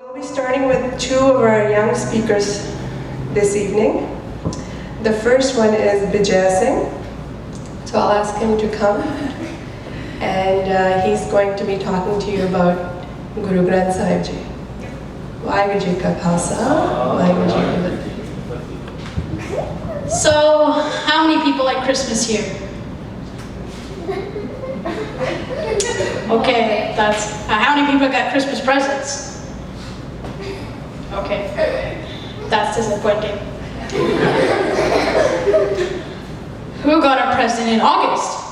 We'll be starting with two of our young speakers this evening. The first one is Bijay Singh. So I'll ask him to come. And he's going to be talking to you about Guru Granth Sahib Ji. Waheguru Ji Ka Khalsa, Waheguru Ji Ki Fateh. So, how many people like Christmas here? Okay, that's... how many people got Christmas presents? Okay, that's disappointing. Who got a present in August?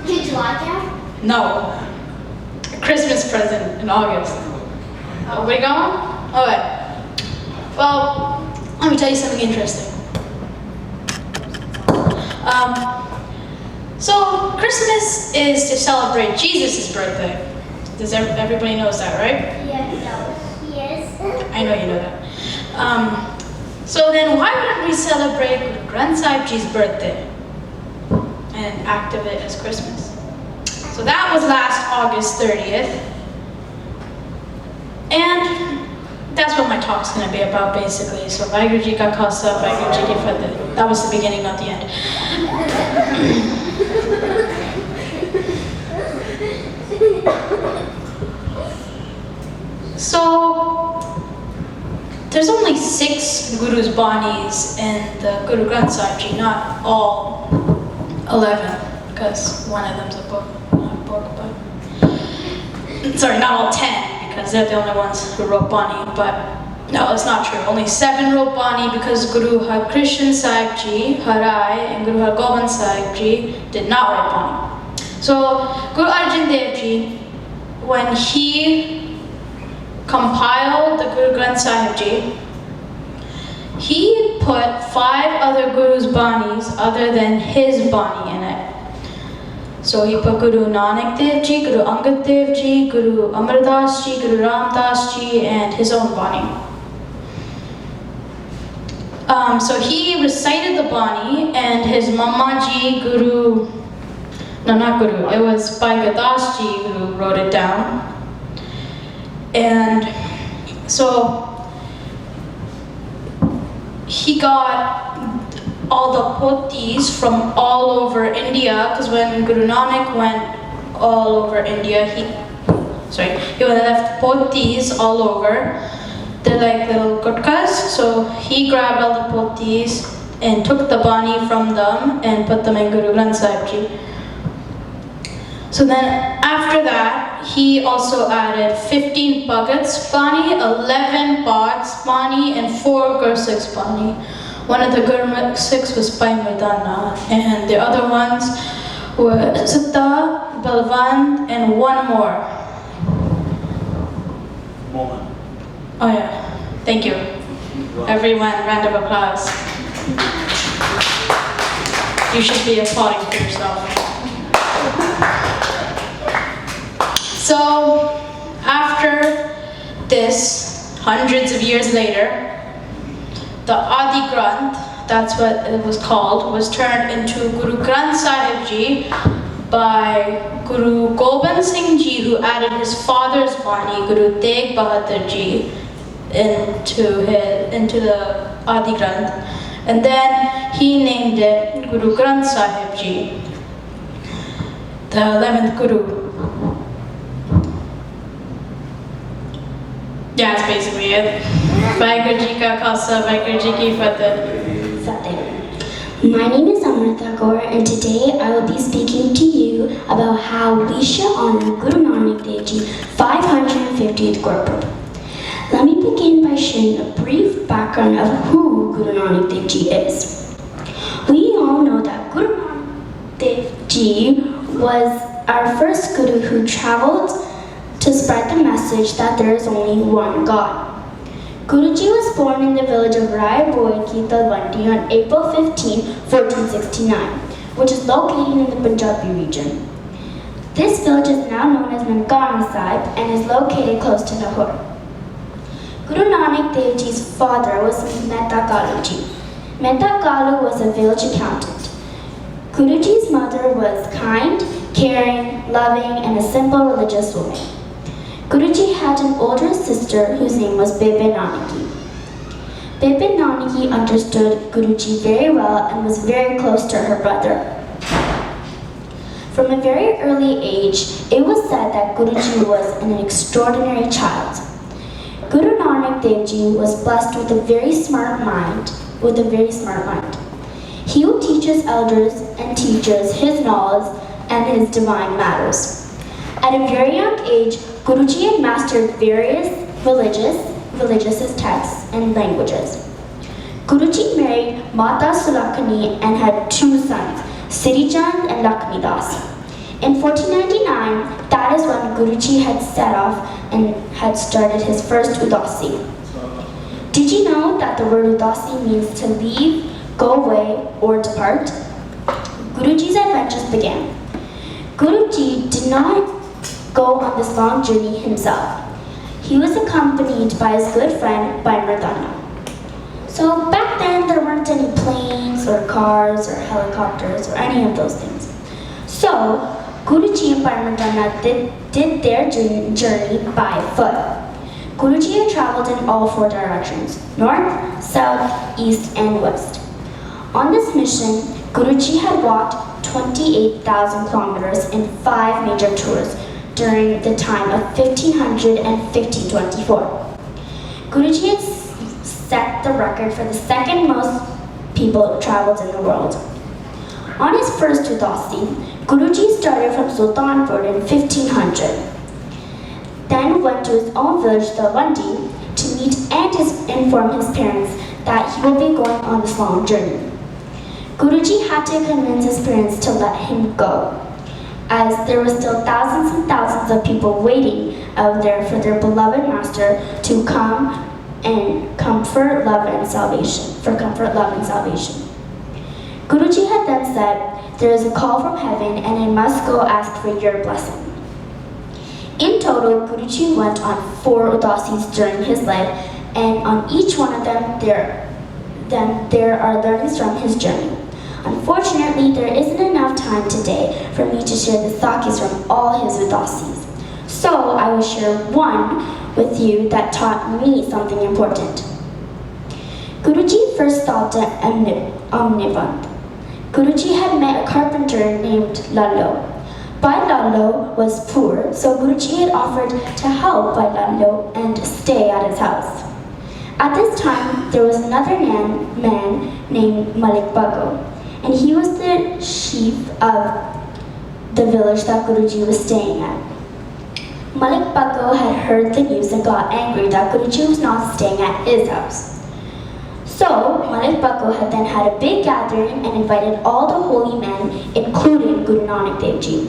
Did you like it? No, a Christmas present in August. Where you going? Alright. Well, let me tell you something interesting. So Christmas is to celebrate Jesus' birthday. Does everybody knows that, right? Yes. I know you know that. So then why wouldn't we celebrate Guru Granth Sahib Ji's birthday and activate it as Christmas? So that was last August 30th. And that's what my talk's going to be about, basically. So Waheguru Ji Ka Khalsa, Waheguru Ji Ki Fateh. That was the beginning, not the end. So there's only 6 Guru's Banis in the Guru Granth Sahib Ji, not all 11, because one of them's a book, not a book, but... Sorry, not all 10, because they're the only ones who wrote Bani, but no, that's not true. Only 7 wrote Bani because Guru Har Krishan Sahib Ji, Harai, and Guru Har Gobind Sahib Ji did not write Bani. So Guru Arjan Dev Ji, when he compiled the Guru Granth Sahib Ji, he put 5 other Guru's Banis other than his Bani in it. So he put Guru Nanak Dev Ji, Guru Angad Dev Ji, Guru Amar Das Ji, Guru Ram Das Ji, and his own Bani. So he recited the Bani, and his Mama Ji, Guru, no, not Guru, it was Bhai Das Ji who wrote it down. And so he got all the pothis from all over India, because when Guru Nanak went all over India, he left pothis all over. They're like little gutkas, so he grabbed all the pothis and took the Bani from them and put them in Guru Granth Sahib Ji. So then after that, he also added 15 Bhagats Bani, 11 Bats Bani, and 4 Gursikhs Bani. One of the Gursikhs was Bhai Mardana, and the other ones were Siddha, Balwant, and one more. Moment. Oh yeah, thank you. Everyone, round of applause. You should be applauding for yourself. So, after this, hundreds of years later, the Adi Granth, that's what it was called, was turned into Guru Granth Sahib Ji by Guru Gobind Singh Ji, who added his father's Bani, Guru Tegh Bahadur Ji, into the Adi Granth. And then he named it Guru Granth Sahib Ji, the 11th Guru. Yeah, that's basically it. Waheguru Ji Ka Khalsa, Waheguru Ji Ki Fateh. My name is Amrita Kaur, and today I will be speaking to you about how we should honor Guru Nanak Dev Ji 550th Gurpurab. Let me begin by sharing a brief background of who Guru Nanak Dev Ji is. We all know that Guru Nanak Dev Ji was our first Guru who traveled to spread the message that there is only one God. Guruji was born in the village of Rai Boi Ki Talwandi on April 15, 1469, which is located in the Punjabi region. This village is now known as Nankana Sahib and is located close to Lahore. Guru Nanak Dev Ji's father was Mehta Kalu Ji. Mehta Kalu was a village accountant. Guruji's mother was kind, caring, loving, and a simple religious woman. Guruji had an older sister whose name was Bebe Nanaki. Bebe Nanaki understood Guruji very well and was very close to her brother. From a very early age, it was said that Guruji was an extraordinary child. Guru Nanak Dev Ji was blessed with a very smart mind. He would teach his elders and teachers his knowledge and his divine matters. At a very young age, Guruji had mastered various religious texts and languages. Guruji married Mata Sulakshmi and had two sons, Sirichand and Lakshmidas. In 1499, that is when Guruji had set off and had started his first Udasi. Did you know that the word Udasi means to leave, go away, or depart? Guruji's adventures began. Guruji did not go on this long journey himself. He was accompanied by his good friend Bhai Mardana. So back then there weren't any planes or cars or helicopters or any of those things. So Guruji and Bhai Mardana did their journey by foot. Guruji had traveled in all four directions, north, south, east, and west. On this mission, Guruji had walked 28,000 kilometers in 5 major tours during the time of 1500 and 1524. Guruji had set the record for the second most people traveled in the world. On his first Udasi, Guruji started from Sultanpur in 1500. Then went to his own village, Talwandi, to meet and inform his parents that he will be going on this long journey. Guruji had to convince his parents to let him go, as there were still thousands and thousands of people waiting out there for their beloved master to come and comfort, love, and salvation. Guruji had then said, "There is a call from heaven and I must go ask for your blessing." In total, Guruji went on 4 udasis during his life, and on each one of them there are learnings from his journey. Unfortunately, there isn't enough time today for me to share the sakis from all his udasis. So I will share one with you that taught me something important. Guruji first stopped at Omnivant. Guruji had met a carpenter named Lallo. Bhai Lallo was poor, so Guruji had offered to help Bhai Lallo and stay at his house. At this time, there was another man named Malik Bago, and he was the chief of the village that Guruji was staying at. Malik Bago had heard the news and got angry that Guruji was not staying at his house. So, Malik Bago had then had a big gathering and invited all the holy men, including Guru Nanak Dev Ji.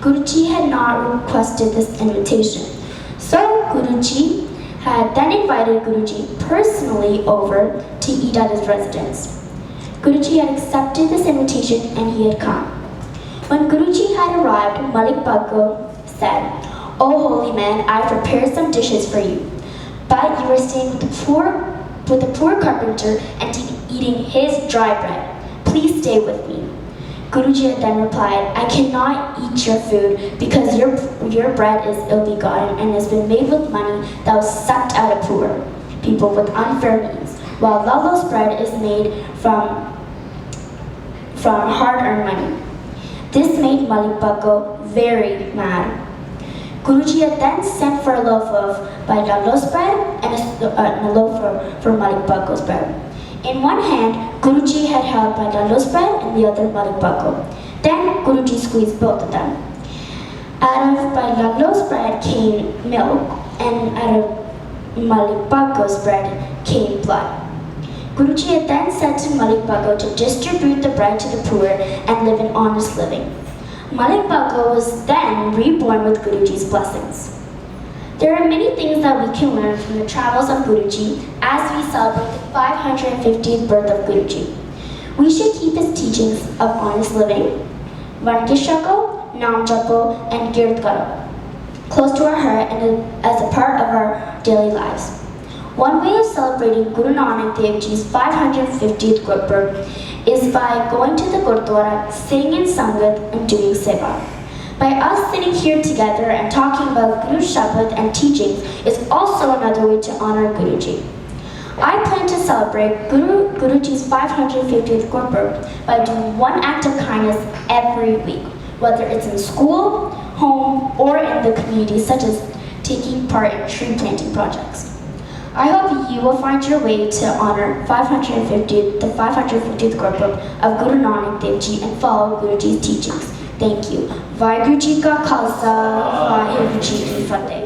Guruji had not requested this invitation, so Guruji had then invited Guruji personally over to eat at his residence. Guruji had accepted this invitation and he had come. When Guruji had arrived, Malik Bago said, "O holy man, I have prepared some dishes for you, but you are staying with the poor carpenter and eating his dry bread. Please stay with me." Guruji had then replied, "I cannot eat your food because your bread is ill-begotten and has been made with money that was sucked out of poor people with unfair means, while Lallo's bread is made from hard-earned money." This made Malik Bago very mad. Guruji had then sent for a loaf of Bhai Lallo's bread and a loaf for Malik Bago's bread. In one hand, Guruji had held Bhai Lallo's bread and the other Malik Bago. Then Guruji squeezed both of them. Out of Bhai Lallo's bread came milk, and out of Malik Bago's bread came blood. Guruji had then said to Malik Bago to distribute the bread to the poor and live an honest living. Malik Bago was then reborn with Guruji's blessings. There are many things that we can learn from the travels of Guruji as we celebrate the 550th birth of Guruji. We should keep his teachings of honest living, Varkishako, Nam Japo, and Girt Karo close to our heart and as a part of our daily lives. One way of celebrating Guru Nanak Dev Ji's 550th Gurpurab is by going to the Gurdwara, sitting in Sangat, and doing seva. By us sitting here together and talking about Guru Shabad and teachings is also another way to honor Guruji. I plan to celebrate Guruji's 550th Gurpurab by doing one act of kindness every week, whether it's in school, home, or in the community, such as taking part in tree planting projects. I hope you will find your way to honor the 550th Gurpurab of Guru Nanak Dev Ji and follow Guruji's teachings. Thank you. Vaheguru Ji Ka Khalsa, Vaheguru Ji Ki Fateh.